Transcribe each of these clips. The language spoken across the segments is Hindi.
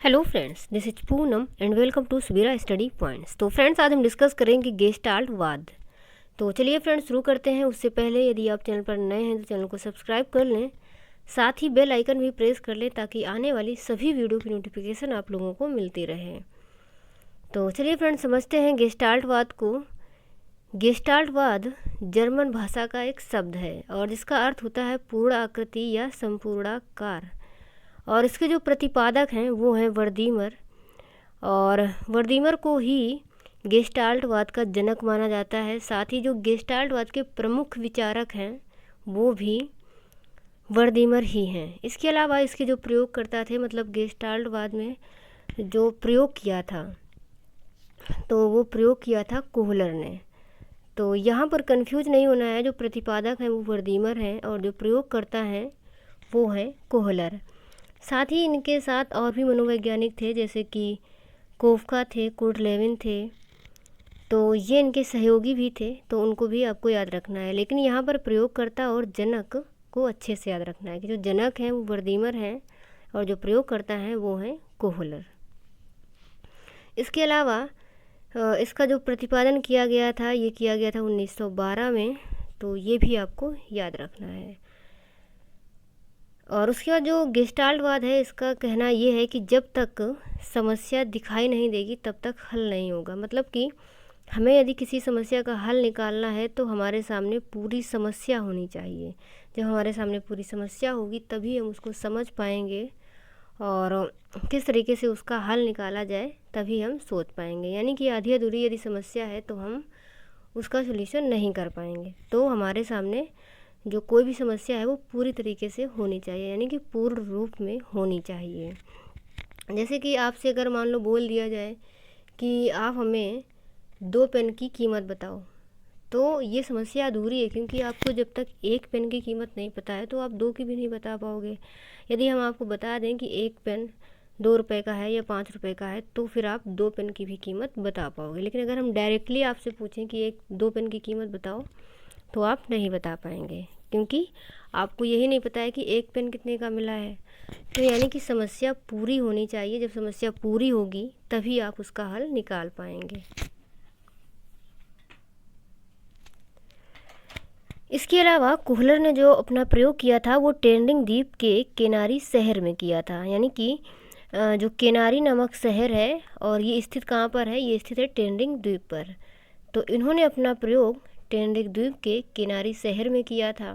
Hello friends, this is Poonam and welcome to Savera study points. तो फ्रेंड्स, आज हम डिस्कस करेंगे गेस्टाल्ट वाद। तो चलिए फ्रेंड्स, शुरू करते हैं। उससे पहले यदि आप चैनल पर नए हैं तो चैनल को सब्सक्राइब कर लें, साथ ही बेल आइकन भी प्रेस कर लें ताकि आने वाली सभी वीडियो की नोटिफिकेशन आप लोगों को मिलती रहे। तो चलिए फ्रेंड्स, समझते हैं गेस्टाल्ट वाद को। गेस्टाल्ट वाद जर्मन भाषा का एक शब्द है और जिसका अर्थ होता है पूर्ण आकृति या संपूर्णाकार। और इसके जो प्रतिपादक हैं वो हैं वर्दीमर, और वर्दीमर को ही गेस्टाल्टवाद का जनक माना जाता है। साथ ही जो गेस्टाल्टवाद के प्रमुख विचारक हैं वो भी वर्दीमर ही हैं। इसके अलावा इसके जो प्रयोगकर्ता थे, मतलब गेस्टाल्टवाद में जो प्रयोग किया था तो वो प्रयोग किया था कोहलर ने। तो यहाँ पर कंफ्यूज नहीं होना है, जो प्रतिपादक हैं वो वर्दीमर हैं और जो प्रयोग करता है वो है कोहलर। साथ ही इनके साथ और भी मनोवैज्ञानिक थे, जैसे कि कोफका थे, कुर्ट लेविन थे। तो ये इनके सहयोगी भी थे, तो उनको भी आपको याद रखना है। लेकिन यहाँ पर प्रयोगकर्ता और जनक को अच्छे से याद रखना है कि जो जनक हैं वो वर्दीमर हैं और जो प्रयोग करता है वो है कोहलर। इसके अलावा इसका जो प्रतिपादन किया गया था ये किया गया था 1912 में, तो ये भी आपको याद रखना है। और उसके बाद जो गेस्टाल्टवाद है, इसका कहना ये है कि जब तक समस्या दिखाई नहीं देगी तब तक हल नहीं होगा। मतलब कि हमें यदि किसी समस्या का हल निकालना है तो हमारे सामने पूरी समस्या होनी चाहिए। जब हमारे सामने पूरी समस्या होगी तभी हम उसको समझ पाएंगे और किस तरीके से उसका हल निकाला जाए तभी हम सोच पाएंगे। यानी कि आधी अधूरी यदि समस्या है तो हम उसका सॉल्यूशन नहीं कर पाएंगे। तो हमारे सामने जो कोई भी समस्या है वो पूरी तरीके से होनी चाहिए, यानी कि पूर्ण रूप में होनी चाहिए। जैसे कि आपसे अगर मान लो बोल दिया जाए कि आप हमें 2 पेन की कीमत बताओ, तो ये समस्या अधूरी है, क्योंकि आपको जब तक 1 पेन की कीमत नहीं पता है तो आप 2 की भी नहीं बता पाओगे। यदि हम आपको बता दें कि 1 पेन 2 रुपये का है या 5 रुपये का है तो फिर आप 2 पेन की भी कीमत बता पाओगे। लेकिन अगर हम डायरेक्टली आपसे पूछें कि 2 पेन की कीमत बताओ तो आप नहीं बता पाएंगे, क्योंकि आपको यही नहीं पता है कि 1 पेन कितने का मिला है। तो यानी कि समस्या पूरी होनी चाहिए। जब समस्या पूरी होगी तभी आप उसका हल निकाल पाएंगे। इसके अलावा कोहलर ने जो अपना प्रयोग किया था वो टेंडिंग द्वीप के केनारी शहर में किया था। यानी कि जो केनारी नामक शहर है, और ये स्थित कहाँ पर है, ये स्थित है टेंडिंग द्वीप पर। तो इन्होंने अपना प्रयोग टेंडिंग द्वीप के किनारी शहर में किया था।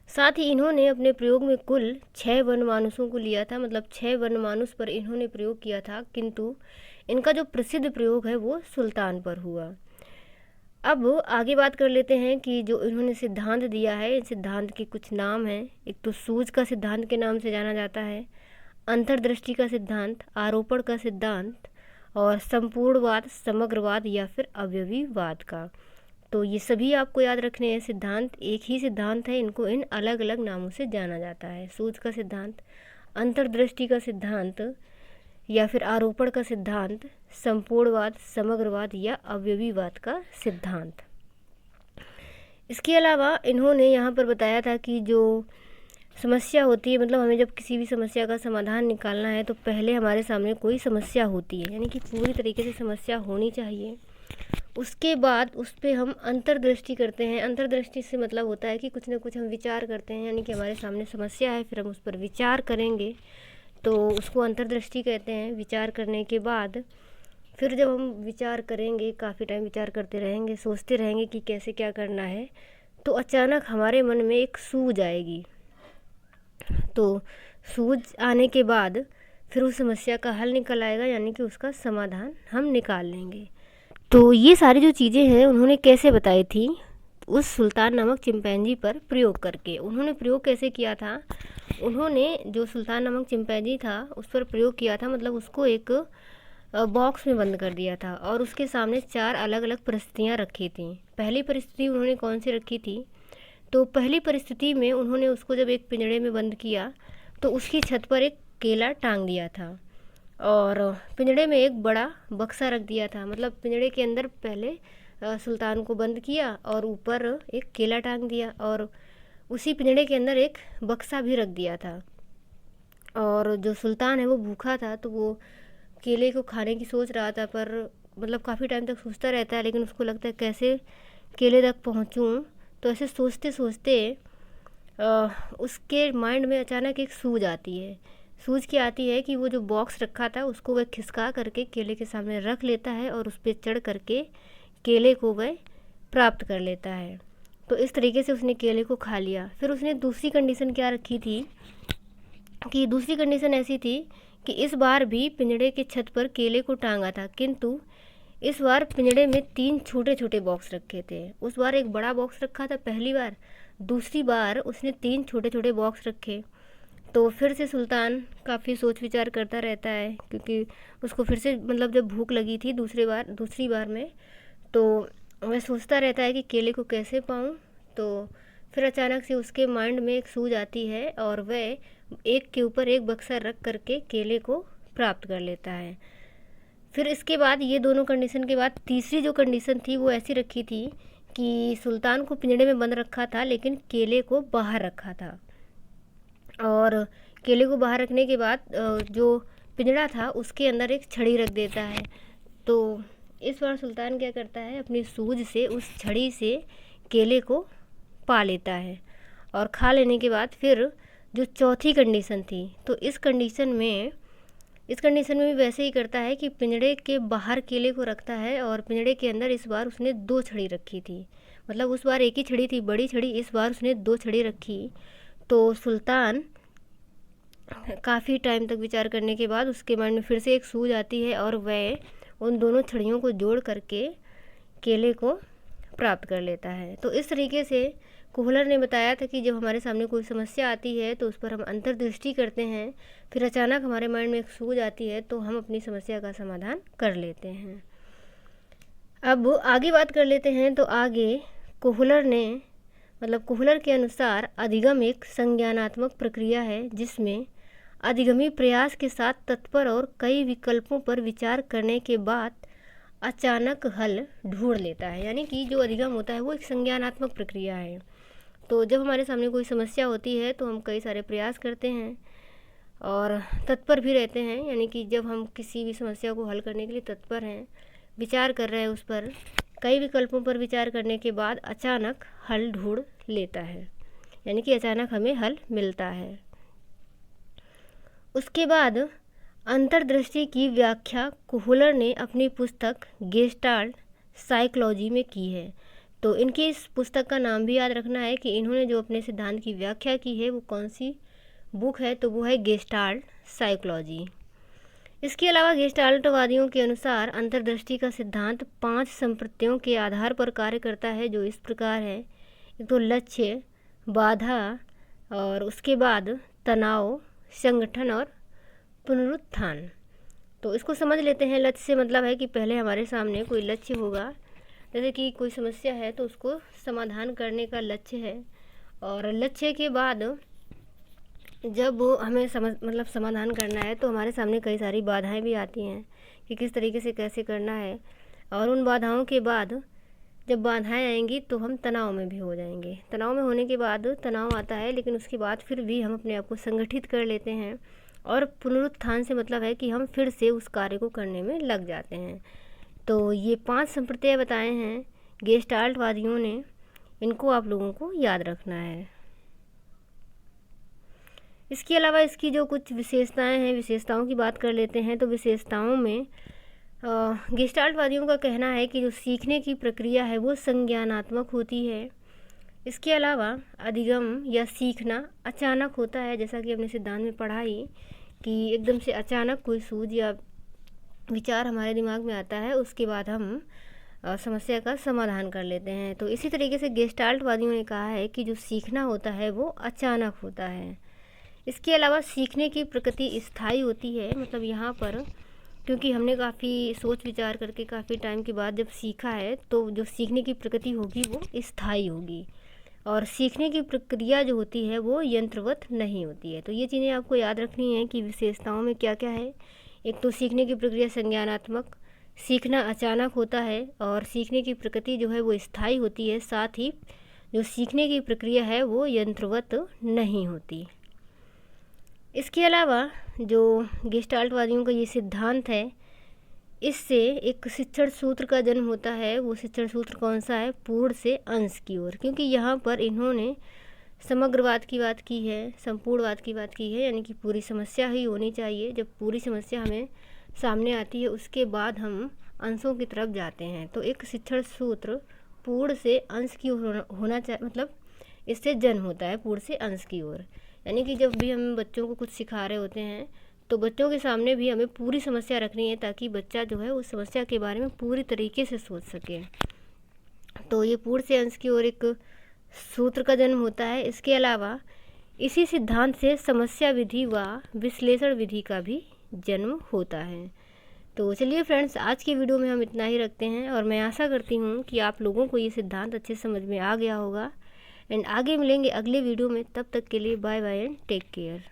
साथ ही इन्होंने अपने प्रयोग में कुल 6 वनमानुषों को लिया था, मतलब 6 वनमानुष पर इन्होंने प्रयोग किया था। किंतु इनका जो प्रसिद्ध प्रयोग है वो सुल्तान पर हुआ। अब आगे बात कर लेते हैं कि जो इन्होंने सिद्धांत दिया है, इस सिद्धांत के कुछ नाम हैं। एक तो सूझ का सिद्धांत के नाम से जाना जाता है, अंतर्दृष्टि का सिद्धांत, आरोपण का सिद्धांत और संपूर्णवाद, समग्रवाद या फिर अवयवीवाद का। तो ये सभी आपको याद रखने हैं। सिद्धांत एक ही सिद्धांत है, इनको इन अलग अलग नामों से जाना जाता है। सूझ का सिद्धांत, अंतर्दृष्टि का सिद्धांत या फिर आरोपण का सिद्धांत, संपूर्णवाद, समग्रवाद या अवयवीवाद का सिद्धांत। इसके अलावा इन्होंने यहाँ पर बताया था कि जो समस्या होती है, मतलब हमें जब किसी भी समस्या का समाधान निकालना है तो पहले हमारे सामने कोई समस्या होती है, यानी कि पूरी तरीके से समस्या होनी चाहिए। उसके बाद उस पर हम अंतर्दृष्टि करते हैं। अंतर्दृष्टि से मतलब होता है कि कुछ ना कुछ हम विचार करते हैं, यानी कि हमारे सामने समस्या है, फिर हम उस पर विचार करेंगे, तो उसको अंतर्दृष्टि कहते हैं। विचार करने के बाद फिर जब हम विचार करेंगे, काफ़ी टाइम विचार करते रहेंगे, सोचते रहेंगे कि कैसे क्या करना है, तो अचानक हमारे मन में एक सूझ आएगी। तो सूझ आने के बाद फिर उस समस्या का हल निकल आएगा, यानी कि उसका समाधान हम निकाल लेंगे। तो ये सारी जो चीज़ें हैं उन्होंने कैसे बताई थी, उस सुल्तान नामक चिंपैंजी पर प्रयोग करके। उन्होंने प्रयोग कैसे किया था, उन्होंने जो सुल्तान नामक चिंपैंजी था उस पर प्रयोग किया था, मतलब उसको एक बॉक्स में बंद कर दिया था और उसके सामने 4 अलग अलग परिस्थितियाँ रखी थी। पहली परिस्थिति उन्होंने कौन सी रखी थी, तो पहली परिस्थिति में उन्होंने उसको जब एक पिंजड़े में बंद किया तो उसकी छत पर एक केला टांग दिया था और पिंजड़े में एक बड़ा बक्सा रख दिया था। मतलब पिंजड़े के अंदर पहले सुल्तान को बंद किया और ऊपर एक केला टांग दिया और उसी पिंजड़े के अंदर एक बक्सा भी रख दिया था। और जो सुल्तान है वो भूखा था, तो वो केले को खाने की सोच रहा था, पर मतलब काफ़ी टाइम तक सोचता रहता है, लेकिन उसको लगता है कैसे केले तक पहुंचूं। तो ऐसे सोचते सोचते उसके माइंड में अचानक एक सूझ आती है। सूझ क्या आती है कि वो जो बॉक्स रखा था उसको वह खिसका करके केले के सामने रख लेता है और उस पर चढ़ करके केले को वह प्राप्त कर लेता है। तो इस तरीके से उसने केले को खा लिया। फिर उसने दूसरी कंडीशन क्या रखी थी कि दूसरी कंडीशन ऐसी थी कि इस बार भी पिंजड़े के छत पर केले को टांगा था, किंतु इस बार पिंजड़े में 3 छोटे छोटे बॉक्स रखे थे। उस बार एक बड़ा बॉक्स रखा था पहली बार, दूसरी बार उसने 3 छोटे छोटे बॉक्स रखे। तो फिर से सुल्तान काफ़ी सोच विचार करता रहता है, क्योंकि उसको फिर से मतलब जब भूख लगी थी दूसरी बार में, तो वह सोचता रहता है कि केले को कैसे पाऊँ। तो फिर अचानक से उसके माइंड में एक सूझ आती है और वह एक के ऊपर एक बक्सा रख करके केले को प्राप्त कर लेता है। फिर इसके बाद ये दोनों कंडीशन के बाद तीसरी जो कंडीशन थी वो ऐसी रखी थी कि सुल्तान को पिंजड़े में बंद रखा था, लेकिन केले को बाहर रखा था। और केले को बाहर रखने के बाद जो पिंजड़ा था उसके अंदर एक छड़ी रख देता है। तो इस बार सुल्तान क्या करता है, अपनी सूझ से उस छड़ी से केले को पा लेता है। और खा लेने के बाद फिर जो चौथी कंडीशन थी, तो इस कंडीशन में भी वैसे ही करता है कि पिंजड़े के बाहर केले को रखता है और पिंजड़े के अंदर इस बार उसने 2 छड़ी रखी थी। मतलब उस बार एक ही छड़ी थी बड़ी छड़ी, इस बार उसने 2 छड़ी रखी। तो सुल्तान काफ़ी टाइम तक विचार करने के बाद उसके माइंड में फिर से एक सूझ आती है और वह उन दोनों छड़ियों को जोड़ करके केले को प्राप्त कर लेता है। तो इस तरीके से कोहलर ने बताया था कि जब हमारे सामने कोई समस्या आती है तो उस पर हम अंतर्दृष्टि करते हैं, फिर अचानक हमारे माइंड में एक सूझ आती है तो हम अपनी समस्या का समाधान कर लेते हैं। अब आगे बात कर लेते हैं। तो आगे कोहलर के अनुसार अधिगम एक संज्ञानात्मक प्रक्रिया है जिसमें अधिगमी प्रयास के साथ तत्पर और कई विकल्पों पर विचार करने के बाद अचानक हल ढूंढ लेता है। यानी कि जो अधिगम होता है वो एक संज्ञानात्मक प्रक्रिया है। तो जब हमारे सामने कोई समस्या होती है तो हम कई सारे प्रयास करते हैं और तत्पर भी रहते हैं। यानी कि जब हम किसी भी समस्या को हल करने के लिए तत्पर हैं, विचार कर रहे हैं, उस पर कई विकल्पों पर विचार करने के बाद अचानक हल ढूंढ लेता है, यानी कि अचानक हमें हल मिलता है। उसके बाद अंतर्दृष्टि की व्याख्या कोहलर ने अपनी पुस्तक गेस्टाल्ट साइकोलॉजी में की है। तो इनकी इस पुस्तक का नाम भी याद रखना है कि इन्होंने जो अपने सिद्धांत की व्याख्या की है वो कौन सी बुक है, तो वो है गेस्टाल्ट साइकोलॉजी। इसके अलावा गेस्टाल्टवादियों के अनुसार अंतर्दृष्टि का सिद्धांत 5 संप्रत्तियों के आधार पर कार्य करता है, जो इस प्रकार है। एक तो लक्ष्य, बाधा, और उसके बाद तनाव, संगठन और पुनरुत्थान। तो इसको समझ लेते हैं। लक्ष्य से मतलब है कि पहले हमारे सामने कोई लक्ष्य होगा, जैसे कि कोई समस्या है तो उसको समाधान करने का लक्ष्य है। और लक्ष्य के बाद जब हमें समाधान करना है तो हमारे सामने कई सारी बाधाएं भी आती हैं कि किस तरीके से कैसे करना है। और उन बाधाओं के बाद जब बाधाएं आएंगी तो हम तनाव में भी हो जाएंगे। तनाव में होने के बाद तनाव आता है, लेकिन उसके बाद फिर भी हम अपने आप को संगठित कर लेते हैं। और पुनरुत्थान से मतलब है कि हम फिर से उस कार्य को करने में लग जाते हैं। तो ये 5 संप्रत्यय बताए हैं गेस्टाल्टवादियों ने, इनको आप लोगों को याद रखना है। इसके अलावा इसकी जो कुछ विशेषताएं हैं, विशेषताओं की बात कर लेते हैं। तो विशेषताओं में गेस्टाल्टवादियों का कहना है कि जो सीखने की प्रक्रिया है वो संज्ञानात्मक होती है। इसके अलावा अधिगम या सीखना अचानक होता है, जैसा कि हमने सिद्धांत में पढ़ा ही कि एकदम से अचानक कोई सूझ या विचार हमारे दिमाग में आता है, उसके बाद हम समस्या का समाधान कर लेते हैं। तो इसी तरीके से गेस्टाल्टवादियों ने कहा है कि जो सीखना होता है वो अचानक होता है। इसके अलावा सीखने की प्रकृति स्थायी होती है। मतलब यहाँ पर क्योंकि हमने काफ़ी सोच विचार करके काफ़ी टाइम के बाद जब सीखा है तो जो सीखने की प्रकृति होगी वो स्थायी होगी। और सीखने की प्रक्रिया जो होती है वो यंत्रवत नहीं होती है। तो ये चीज़ें आपको याद रखनी है कि विशेषताओं में क्या क्या है। एक तो सीखने की प्रक्रिया संज्ञानात्मक, सीखना अचानक होता है, और सीखने की प्रकृति जो है वो स्थायी होती है। साथ ही जो सीखने की प्रक्रिया है वो यंत्रवत नहीं होती। इसके अलावा जो गेस्टाल्टवादियों का ये सिद्धांत है, इससे एक शिक्षण सूत्र का जन्म होता है। वो शिक्षण सूत्र कौन सा है? पूर्ण से अंश की ओर, क्योंकि यहाँ पर इन्होंने समग्रवाद की बात की है, संपूर्णवाद की बात की है, यानी कि पूरी समस्या ही होनी चाहिए। जब पूरी समस्या हमें सामने आती है उसके बाद हम अंशों की तरफ जाते हैं। तो एक शिक्षण सूत्र पूर्ण से अंश की ओर होना चाहिए, मतलब इससे जन्म होता है पूर्ण से अंश की ओर। यानी कि जब भी हम बच्चों को कुछ सिखा रहे होते हैं तो बच्चों के सामने भी हमें पूरी समस्या रखनी है, ताकि बच्चा जो है उस समस्या के बारे में पूरी तरीके से सोच सके। तो ये पूर्ण से अंश की ओर एक सूत्र का जन्म होता है। इसके अलावा इसी सिद्धांत से समस्या विधि व विश्लेषण विधि का भी जन्म होता है। तो चलिए फ्रेंड्स, आज की वीडियो में हम इतना ही रखते हैं, और मैं आशा करती हूँ कि आप लोगों को ये सिद्धांत अच्छे समझ में आ गया होगा। एंड आगे मिलेंगे अगले वीडियो में, तब तक के लिए bye bye and take care.